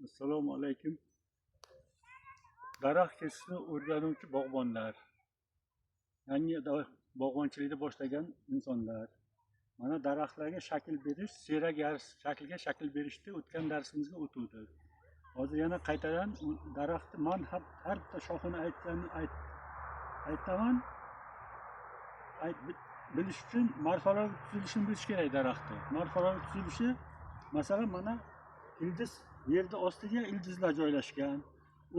Assalomu alaykum. Daraxt kesishni o'rganuvchi bog'bonlar, yangi bog'bonchilikni boshlagan insonlar. Mana daraxtlarga shakl berish, siyrak shaklga shakl berishda o'tgan darsimizga o'tuvdik. Hozir yana qaytadan daraxtni men har bitta shoxini aytaman. Bilish uchun morfologiya tuzilishini bilish kerak daraxtni. Morfologiya tuzilishi, masalan, mana ildiz, yerda ostiga ildizlar joylashgan.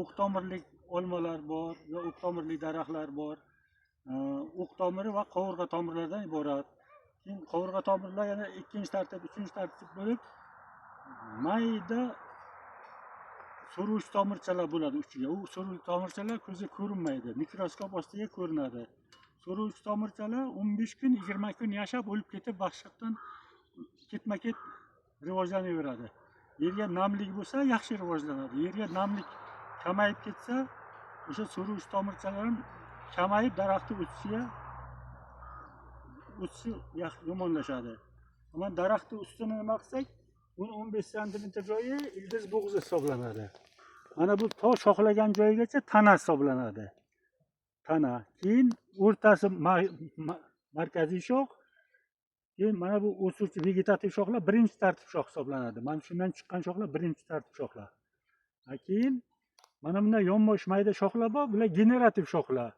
O'q tomirlik olmalar bor va o'q tomirli daraxtlar bor. O'q tomiri va qovurg'a tomirlardan iborat. Keyin qovurg'a tomirlar yana ikkinchi tartib, uchinchi tartib bo'lib, mayda suruvchi tomirchalar bo'ladi uchiga. U suruvchi tomirchalar ko'zga ko'rinmaydi, mikroskop ostiga ko'rinadi. Suruvchi tomirchalar 15 kun, 20 kun yashab o'lib ketib, boshqatdan ketma-ket rivojlanaveradi. Yerga namlik bo'lsa yaxshi rivojlanadi. Yerga namlik kamayib ketsa, o'sha suruvchi tomirchalar ham kamayib daraxtni o'sishi yomonlashadi. Ammo daraxtni ustini nima qilsak, 10-15 sm joyi ildiz bo'g'zi hisoblanadi. Mana bu to shoxlagan joyigacha tana hisoblanadi. Tana. Keyin o'rtasi markaziy shox. Keyin mana bu o'suvchi vegetativ shoxlar birinchi tartib shox hisoblanadi. Mana shundan chiqqan shoxlar birinchi tartib shoxlar. Keyin mana bunday yonbosh mayda shoxlar bor, bular generativ shoxlar.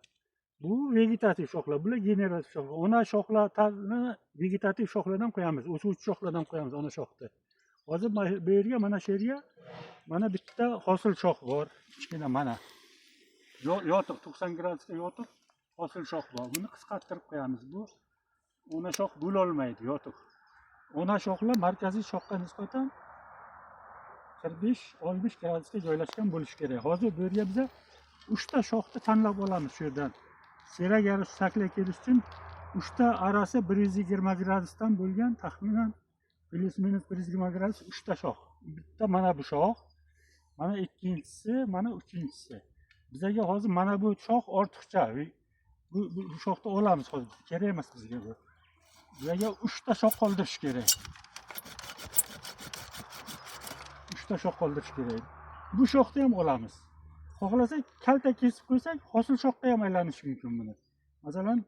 Bu vegetativ shoxlar, bular generativ shoxlar. Ona shoxlarni vegetativ shoxlardan qo'yamiz, o'suvchi shoxlardan qo'yamiz ona shoxni. Hozir bu yerga, mana shu yerga mana bitta hosil shox bor, kichkina mana. Yotiq 90 gradusga yotiq hosil shox bor. Buni qisqartirib qo'yamiz. Bu ona shox bo'la olmaydi, yotiq. Ona shoxlar markaziy shoxga nisbatan 45-60 gradusga joylashgan bo'lishi kerak. Hozir bu yerga biz 3 ta shoxni tanlab olamiz shu yerdan. Siyrak shaklga kelish uchun 3 ta arasi 120 gradusdan bo'lgan, taxminan plus-minus 120 gradus 3 ta shox. Bitta mana bu shox, mana ikkinchisi, mana uchinchisi. Bizga hozir mana bu shox ortiqcha. Bu shoxni olamiz hozir. Kerak emas bizga bu. Bizga 3 ta shox qoldirish kerak. 3 ta shox qoldirish kerak. Bu shoxni ham olamiz. Xohlasak kalta kesib qo'ysak, hosil shoxga ham aylanishi mumkin buni. Masalan,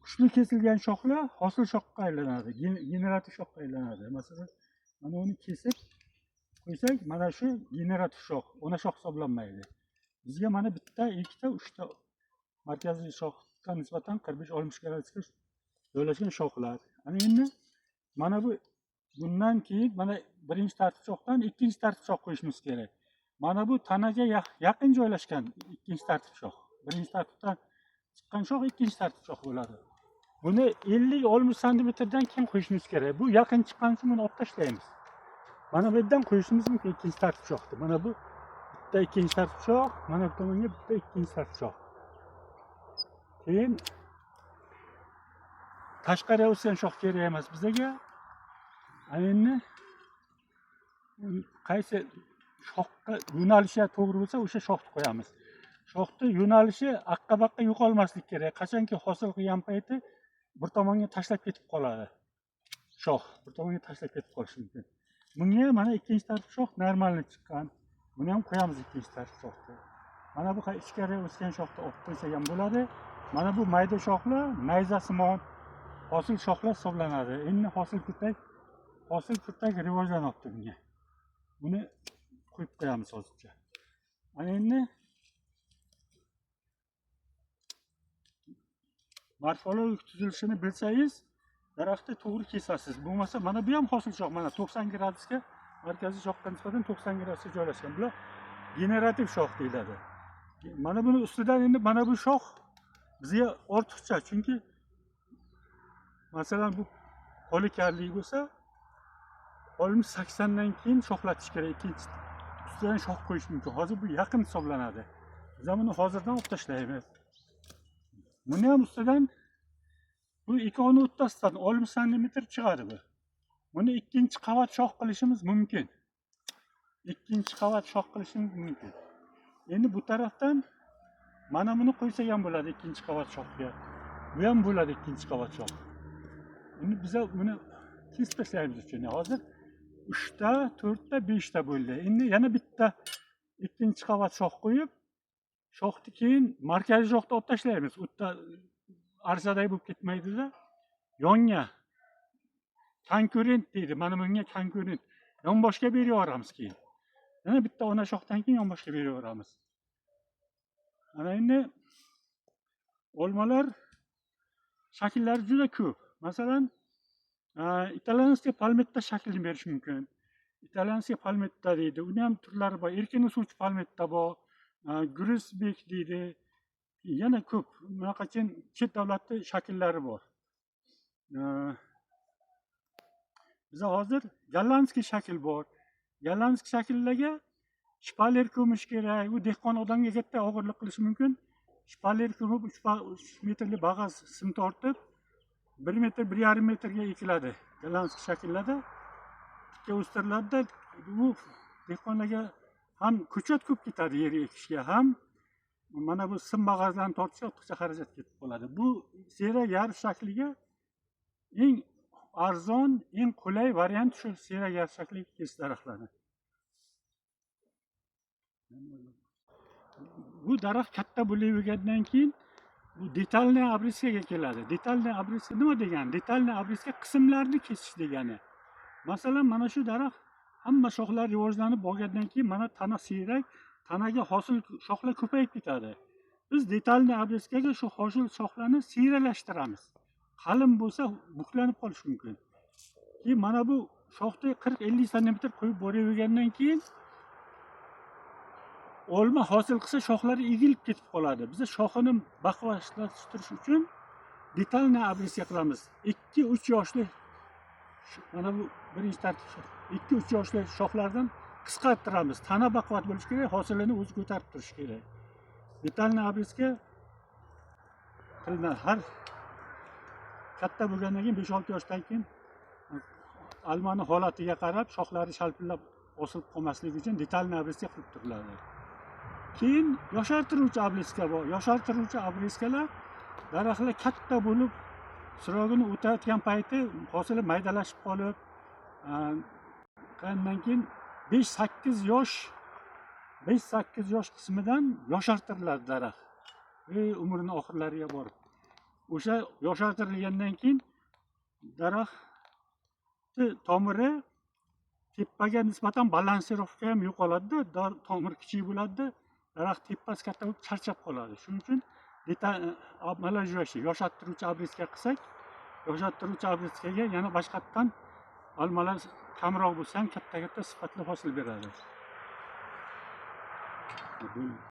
kuchli kesilgan shoxlar hosil shoxga aylanadi, generativ shoxga aylanadi. Masalan, mana uni kesib qo'ysak, mana shu generativ shox, ona shox hisoblanmaydi. Bizga mana bitta, ikkita, uchta markaziy shoxga nisbatan 45-60 gradusga joylashgan shoxlar. Ana endi mana bundan keyin mana birinchi tartib shoxdan ikkinchi tartib shox qo'yishimiz kerak. Mana bu tanaga yaqin joylashgan ikkinchi tartib shox. Birinchi tartibdan chiqqan shox ikkinchi tartib shox bo'ladi. Buni 50-60 sm dan keyin qo'yishimiz kerak. Bu yaqin chiqqan uchun buni olib tashlaymiz. Mana bu yerdan qo'yishimiz mumkin ikkinchi tartib shoxni. Mana bu bitta ikkinchi tartib shox, mana bu tomonga bitta ikkinchi tartib shox. Keyin tashqariga o'sgan shox kerak emas bizga. Endi qaysi shoxga yo'nalishi to'g'ri bo'lsa, o'sha shoxni qo'yamiz. Shoxni yo'nalishi aqqa-baqqa yo'qolmaslik kerak. Qachonki hosil qilgan payti bir tomonga tashlab ketib qoladi. Shox bir tomonga tashlab ketib qolishi mumkin. Bunga mana ikkinchi tartib shox normalni chiqqan. Buni ham qo'yamiz ikkinchi tartib shoxni. Mana bu ichkariga o'sgan shoxni olib qo'ysak ham bo'ladi. Mana bu mayda shoxlar nayzasimon hosil shoxlar hisoblanadi. Endi hosil kurtak rivojlanyapti bunga. Buni qo'yib qo'yamiz hozircha. Ana endi morfologik tuzilishini bilsangiz, daraxtni to'g'ri kesasiz. Bo'lmasa mana bu ham hosil shox, mana 90 gradusga markaziy shoxga nisbatan 90 gradusga joylashgan. Bular generativ shox deyiladi. Mana buni ustidan endi mana bu shox bizga ortiqcha, chunki masalan bu polikarlik bo'lsa 80 dan keyin shoxlatish kerak. Ikkinchi ustidan shox qo'yish mumkin. Hozir bu yaqin hisoblanadi. Biz buni hozirdan olib tashlaymiz. Buni ham ustidan bu ikkovini o'rtasidan 60 sm chiqadi bu. Buni ikkinchi qavat shox qilishimiz mumkin. Ikkinchi qavat shox qilishimiz mumkin. Endi bu tarafdan mana buni qo'ysak ham bo'ladi ikkinchi qavat shoxga. Bu ham bo'ladi ikkinchi qavat shox. Endi biz buni kesib tashlaymiz uchun. Hozir 3ta, 4ta, 5ta bo'ldi. Endi yana bitta ikkinchi qavat shox qo'yib, shoxni keyin markaziy shoxda olib tashlaymiz. U yerda arzaday bo'lib ketmaydi-da. Yonga konkurent deydi. Mana bunga konkurent. Yonboshga beraveramiz keyin. Yana bitta ona shoxdan keyin yonboshga beraveramiz. Mana endi olmalar shakllari juda ko'p. Masalan, italyanskiy palmetta shaklini berish mumkin. Italyanskiy palmetta deydi. Uni ham turlari bor. Erkin o'suvchi palmetta bor. Grusbek deydi. Yana ko'p. Bunaqacha chet davlatda shakllari bor. Bizda hozir gollandskiy shakl bor. Gollandskiy shakllarga shpaler ko'mish kerak. U dehqon odamga katta og'irlik qilishi mumkin. Shpaler ko'mib 3 metrli bag'az sim tortib 1 metr, 1,5 metrga ekiladi. Gollandskiy shakllarda tikka o'stiriladi. Bu dehqonlarga ham ko'chat ko'p ketadi yer ekishga, ham mana bu sim bag'azlarni tortishga ortiqcha xarajat ketib qoladi. Bu siyrak yarib shakliga eng arzon, eng qulay variant shu siyrak yarib shakli kes daraxtlarni. Bu daraxt katta bo'lavergandan keyin bu detalniy obrizkaga keladi. Detalniy obrizka nima degani? Detalniy obrizka qismlarni kesish degani. Masalan, mana shu daraxt hamma shoxlar rivojlanib bo'lgandan keyin mana tana siyrak, tanaga hosil shoxlar ko'payib ketadi. Biz detalniy obrizkaga shu hosil shoxlarni siyraklashtiramiz. Qalin bo'lsa buklanib qolishi mumkin. Keyin mana bu shoxni 40-50 sm qo'yib boravergandan keyin olma hosil qilsa shoxlari egilib ketib qoladi. Biz shoxini baquvvatlashtirish uchun detalniy obrizka qilamiz. 2-3 yoshli mana bu birinchi tartib 2-3 yoshli shoxlardan qisqartiramiz. Tana baquvvat bo'lishi kerak, hosilini o'zi ko'tarib turishi kerak. Detalniy obrizka qilinadi. Har katta bo'lgandan keyin 5-6 yoshdan keyin olmani holatiga qarab shoxlari shalpillab osilib qolmasligi uchun detalniy obrizka qilib turiladi. Keyin yoshartiruvchi obrizka bor. Yoshartiruvchi obrizkalar daraxtlar katta bo'lib, srogini o'tayotgan payti hosili maydalashib qolib, qandan keyin 5-8 yosh qismidan yoshartiriladi daraxt. Umrining oxirlariga borib. O'sha yoshartirilgandan keyin daraxtni tomiri tepaga nisbatan balansirovka ham yo'qoladi-da, tomir kichik bo'ladi-da, daraxt tepasi katta bo'lib charchab qoladi. Shuning uchun yoshartiruvchi obrizka qilsak, yoshartiruvchi obrizkaga yana boshqatdan olmalar kamroq bo'lsa ham katta sifatli hosil beradi.